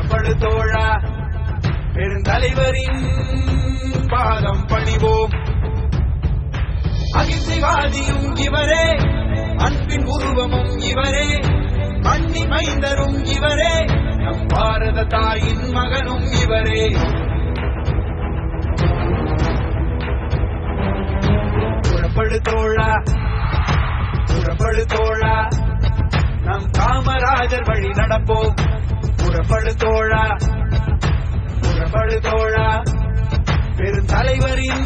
புறப்படு தோழா பெருந்தலைவரின் பாதம் பணிவோம். அகிம்சைவாதியும் இவரே, அன்பின் உருவமும் இவரே, மண்ணி மைந்தரும் இவரே, நம் பாரத தாயின் மகனும் இவரே. புறப்படு தோழா புறப்படு தோழா நம் காமராஜர் வழி நடப்போம். புறப்படு தோழா புறப்படு தோழா பெருந்தலைவரின்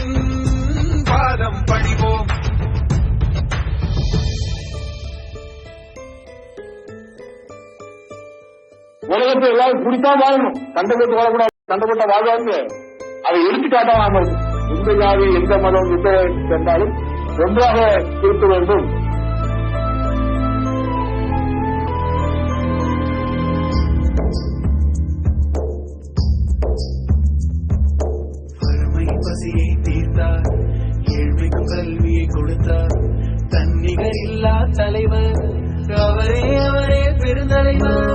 பாதம் பணிவோம். உலகத்தை எல்லாரும் குடித்தா வாழணும், சண்டை போட்டு வாழக்கூடாது. சண்டை போட்ட வாழ்வாங்க அதை எடுத்துக்காட்டாம இருக்கும். எந்த ஜாதி எந்த மதம் எந்த சென்றாலும் ஒன்றாக இருக்க வேண்டும். வறுமை பசியை தீர்த்தார், ஏழ்மைக்கும் கல்வியை கொடுத்தார், தன்னிகர் இல்லா தலைவர் அவரே அவரே பெருந்தலைவர்.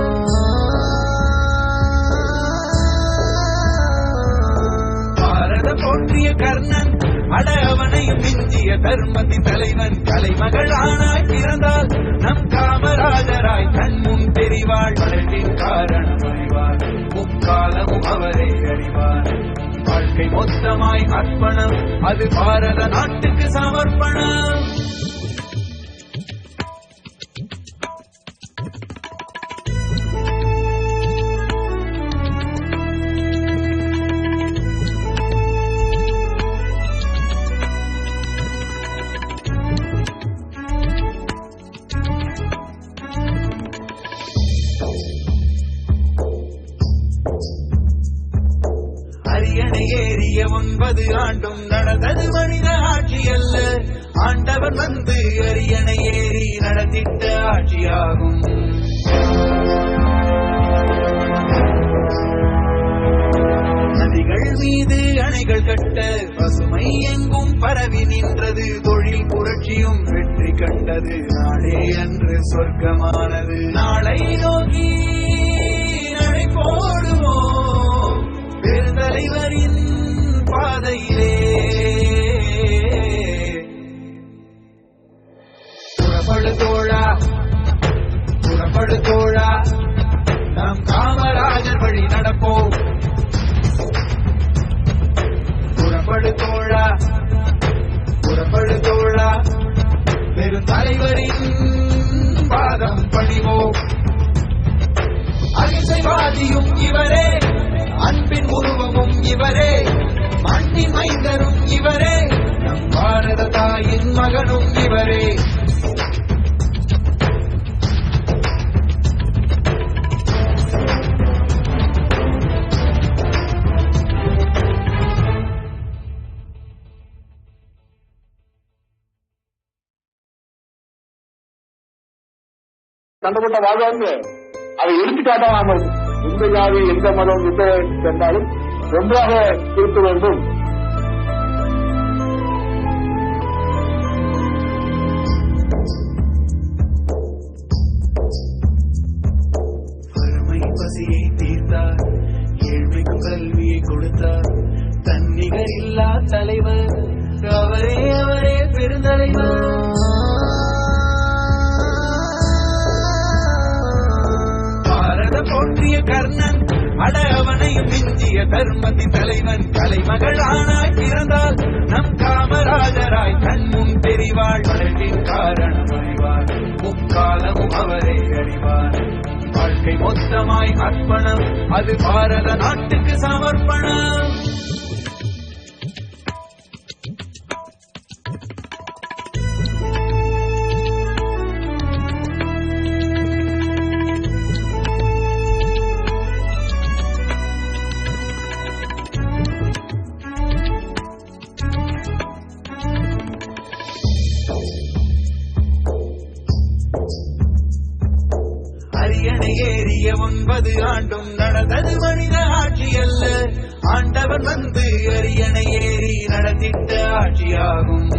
பாரத போற்றிய கர்ணன் அட அவனையும் மிஞ்சிய தர்மத்தின் தலைவன். கலைமகளானாய் பிறந்தால் நம் காமராஜராய் தன் முன் தெரிவாள். வளர்ச்சின் காரணம் அறிவார், முக்காலமும் அவரே அறிவார். வாழ்க்கை மொத்தமாய் அர்ப்பணம், அது பாரத நாட்டுக்கு சமர்ப்பணம். அரியணை ஏறிய 9 ஆண்டும் நடந்தது மனித ஆட்சி அல்ல, ஆண்டவன் வந்து அரியணை ஏறி நடத்திட்ட ஆட்சியாகும். நதிகள் மீது அணைகள் கட்ட பசுமை எங்கும் பரவி நின்றது. தொழில் புரட்சியும் வெற்றி கண்டது. நாளே அன்று சொர்க்கமானது. நாளை நோக்கி நடை போடுவோம் பெருந்தலைவரின் பாதையிலே. புறப்படு தோழா புறப்படு தோழா நாம் காமராஜர் வழி நடப்போம். புறப்படு தோழா புறப்படு தோழா பெருந்தலைவரின் பாதம் பணிவோம். அகிம்சைவாதியும் இவரே, அன்பின் உருவமும் இவரே, மண்ணின் மைந்தரும் இவரே, நம் பாரத தாயின் மகனும் இவரே. சண்டை போட்ட வாழ்வாங்க அதை எடுத்துக்காட்டாம இருக்கும். எந்த ஜாதி எந்த மதம் எந்த சென்றாலும் ஒன்றாக இருக்க வேண்டும். வறுமை பசியை தீர்த்தார், ஏழ்மைக்கும் கல்வியை கொடுத்தார், தன்னிகர் இல்லா தலைவர் அவரே அவரே பெருந்தலைவர். போற்றிய கர்ணன் அட அவனையும் மிஞ்சிய தர்மத்தின் தலைவன். கலைமகளானாய் பிறந்தால் நம் காமராஜராய் தன் முன் தெரிவாள். வளர்ச்சின் காரணம் அறிவார், முக்காலமும் அவரே அறிவார். வாழ்க்கை மொத்தமாய் அர்ப்பணம், அது பாரத நாட்டுக்கு சமர்ப்பணம். அரியணை ஏறிய 9 ஆண்டும் நடந்தது மனித ஆட்சி அல்ல, ஆண்டவன் வந்து அரியணை ஏறி நடத்திட்ட ஆட்சியாகும்.